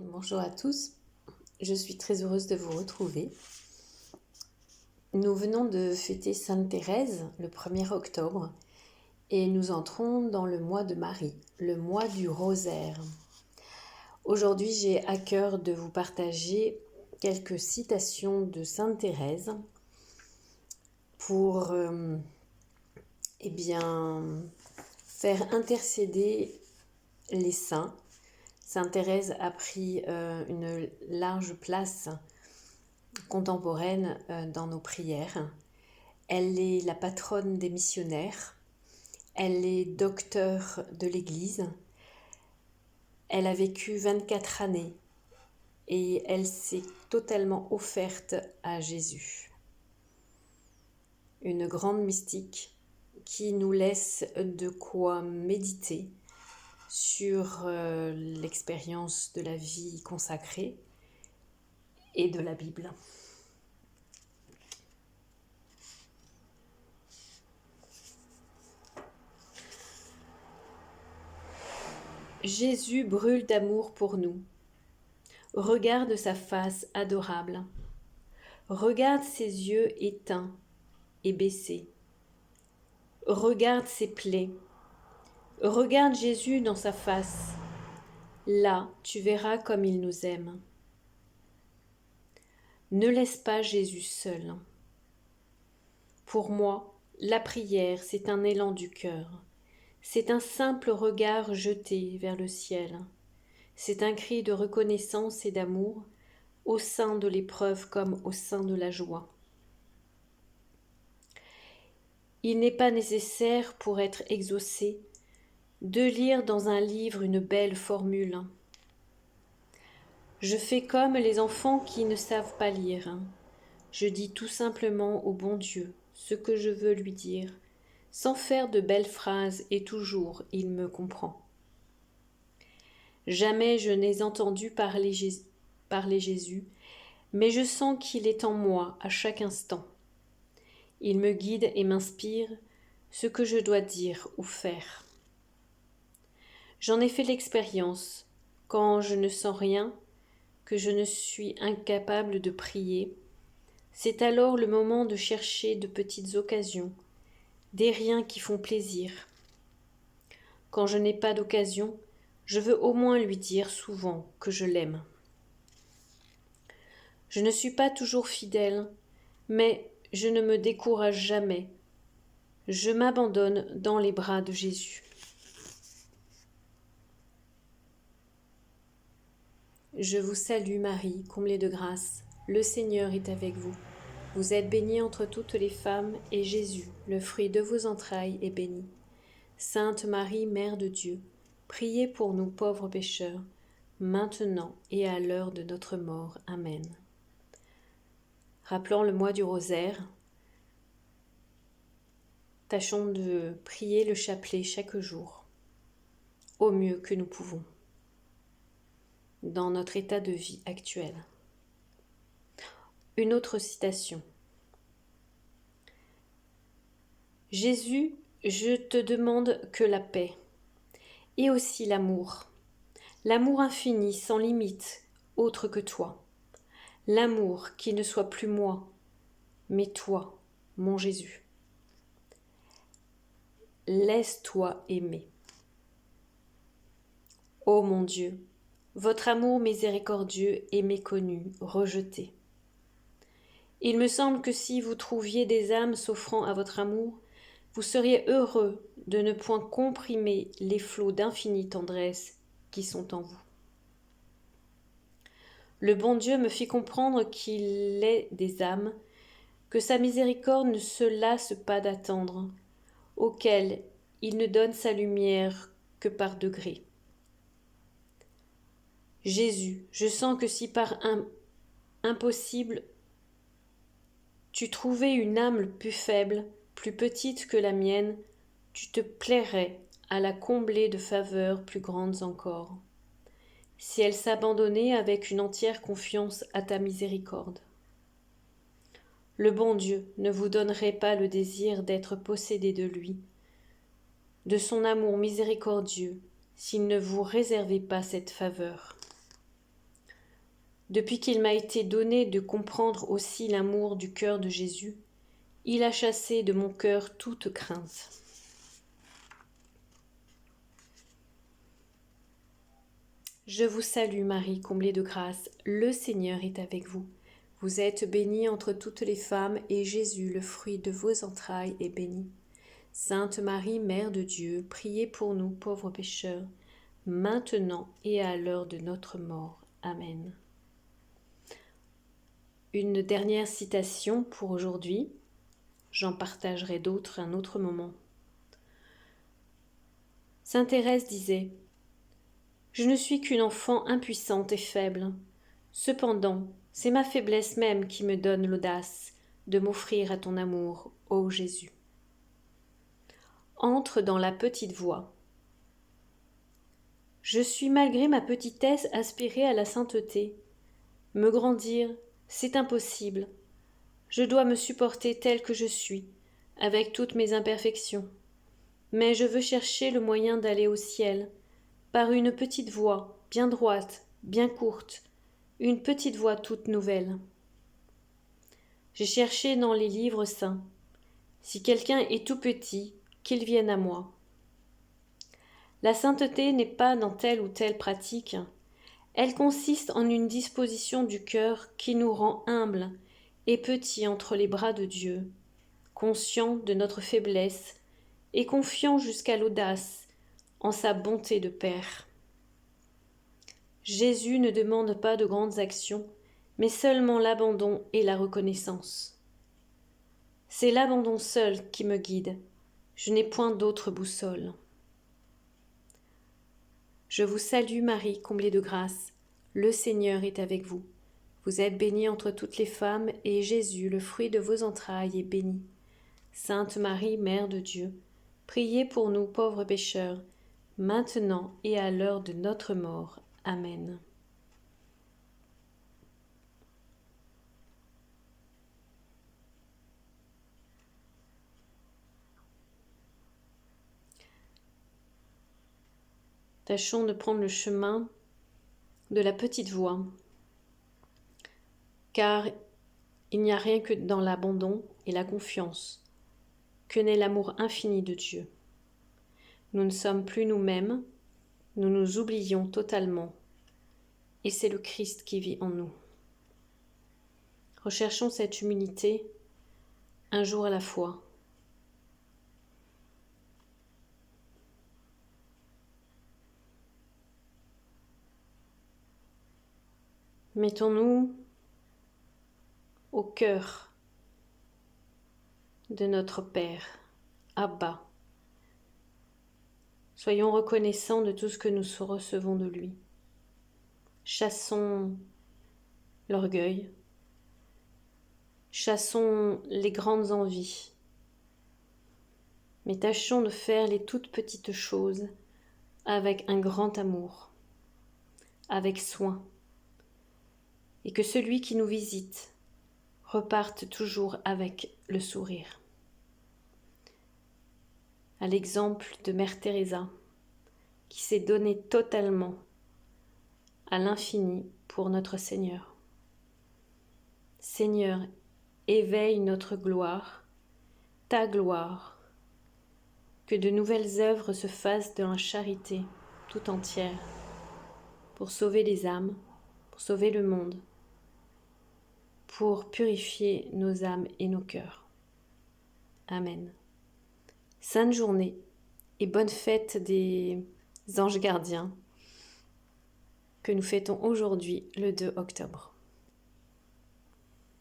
Bonjour à tous, je suis très heureuse de vous retrouver. Nous venons de fêter Sainte Thérèse le 1er octobre et nous entrons dans le mois de Marie, le mois du rosaire. Aujourd'hui, j'ai à cœur de vous partager quelques citations de Sainte Thérèse pour faire intercéder les saints. Sainte Thérèse a pris une large place contemporaine dans nos prières. Elle est la patronne des missionnaires. Elle est docteure de l'Église. Elle a vécu 24 années et elle s'est totalement offerte à Jésus. Une grande mystique qui nous laisse de quoi méditer sur l'expérience de la vie consacrée et de la Bible. Jésus brûle d'amour pour nous. Regarde sa face adorable. Regarde ses yeux éteints et baissés. Regarde ses plaies. Regarde Jésus dans sa face. Là, tu verras comme il nous aime. Ne laisse pas Jésus seul. Pour moi, la prière, c'est un élan du cœur. C'est un simple regard jeté vers le ciel. C'est un cri de reconnaissance et d'amour au sein de l'épreuve comme au sein de la joie. Il n'est pas nécessaire, pour être exaucé, de lire dans un livre une belle formule. Je fais comme les enfants qui ne savent pas lire. Je dis tout simplement au bon Dieu ce que je veux lui dire, sans faire de belles phrases, et toujours il me comprend. Jamais je n'ai entendu parler Jésus, mais je sens qu'il est en moi à chaque instant. Il me guide et m'inspire ce que je dois dire ou faire. J'en ai fait l'expérience, quand je ne sens rien, que je ne suis incapable de prier, c'est alors le moment de chercher de petites occasions, des riens qui font plaisir. Quand je n'ai pas d'occasion, je veux au moins lui dire souvent que je l'aime. Je ne suis pas toujours fidèle, mais je ne me décourage jamais. Je m'abandonne dans les bras de Jésus. Je vous salue Marie, comblée de grâce, le Seigneur est avec vous. Vous êtes bénie entre toutes les femmes, et Jésus, le fruit de vos entrailles, est béni. Sainte Marie, Mère de Dieu, priez pour nous pauvres pécheurs, maintenant et à l'heure de notre mort. Amen. Rappelons le mois du rosaire. Tâchons de prier le chapelet chaque jour, au mieux que nous pouvons, dans notre état de vie actuel. Une autre citation. Jésus, je te demande que la paix, et aussi l'amour infini, sans limite, autre que toi. L'amour qui ne soit plus moi, mais toi, mon Jésus. Laisse-toi aimer. Ô mon Dieu, votre amour miséricordieux est méconnu, rejeté. Il me semble que si vous trouviez des âmes s'offrant à votre amour, vous seriez heureux de ne point comprimer les flots d'infinie tendresse qui sont en vous. Le bon Dieu me fit comprendre qu'il est des âmes que sa miséricorde ne se lasse pas d'attendre, auxquelles il ne donne sa lumière que par degrés. Jésus, je sens que si par impossible tu trouvais une âme plus faible, plus petite que la mienne, tu te plairais à la combler de faveurs plus grandes encore, si elle s'abandonnait avec une entière confiance à ta miséricorde. Le bon Dieu ne vous donnerait pas le désir d'être possédé de lui, de son amour miséricordieux, s'il ne vous réservait pas cette faveur. Depuis qu'il m'a été donné de comprendre aussi l'amour du cœur de Jésus, il a chassé de mon cœur toute crainte. Je vous salue Marie, comblée de grâce, le Seigneur est avec vous. Vous êtes bénie entre toutes les femmes, et Jésus, le fruit de vos entrailles, est béni. Sainte Marie, Mère de Dieu, priez pour nous pauvres pécheurs, maintenant et à l'heure de notre mort. Amen. Une dernière citation pour aujourd'hui. J'en partagerai d'autres un autre moment. Sainte Thérèse disait : « Je ne suis qu'une enfant impuissante et faible. Cependant, c'est ma faiblesse même qui me donne l'audace de m'offrir à ton amour, ô Jésus. » Entre dans la petite voie. Je suis malgré ma petitesse aspirée à la sainteté. Me grandir, c'est impossible. Je dois me supporter tel que je suis, avec toutes mes imperfections. Mais je veux chercher le moyen d'aller au ciel, par une petite voie, bien droite, bien courte, une petite voie toute nouvelle. J'ai cherché dans les livres saints. Si quelqu'un est tout petit, qu'il vienne à moi. La sainteté n'est pas dans telle ou telle pratique. Elle consiste en une disposition du cœur qui nous rend humbles et petits entre les bras de Dieu, conscients de notre faiblesse et confiants jusqu'à l'audace en sa bonté de Père. Jésus ne demande pas de grandes actions, mais seulement l'abandon et la reconnaissance. C'est l'abandon seul qui me guide. Je n'ai point d'autre boussole. Je vous salue Marie, comblée de grâce. Le Seigneur est avec vous. Vous êtes bénie entre toutes les femmes, et Jésus, le fruit de vos entrailles, est béni. Sainte Marie, Mère de Dieu, priez pour nous pauvres pécheurs, maintenant et à l'heure de notre mort. Amen. Tâchons de prendre le chemin de la petite voie, car il n'y a rien que dans l'abandon et la confiance que naît l'amour infini de Dieu. Nous ne sommes plus nous-mêmes, nous nous oublions totalement, et c'est le Christ qui vit en nous. Recherchons cette humilité un jour à la fois. Mettons-nous au cœur de notre Père, Abba. Soyons reconnaissants de tout ce que nous recevons de lui. Chassons l'orgueil, chassons les grandes envies, mais tâchons de faire les toutes petites choses avec un grand amour, avec soin, et que celui qui nous visite reparte toujours avec le sourire. À l'exemple de Mère Teresa, qui s'est donnée totalement à l'infini pour notre Seigneur. Seigneur, éveille notre gloire, ta gloire, que de nouvelles œuvres se fassent dans la charité tout entière, pour sauver les âmes, pour sauver le monde, pour purifier nos âmes et nos cœurs. Amen. Sainte journée et bonne fête des anges gardiens que nous fêtons aujourd'hui le 2 octobre.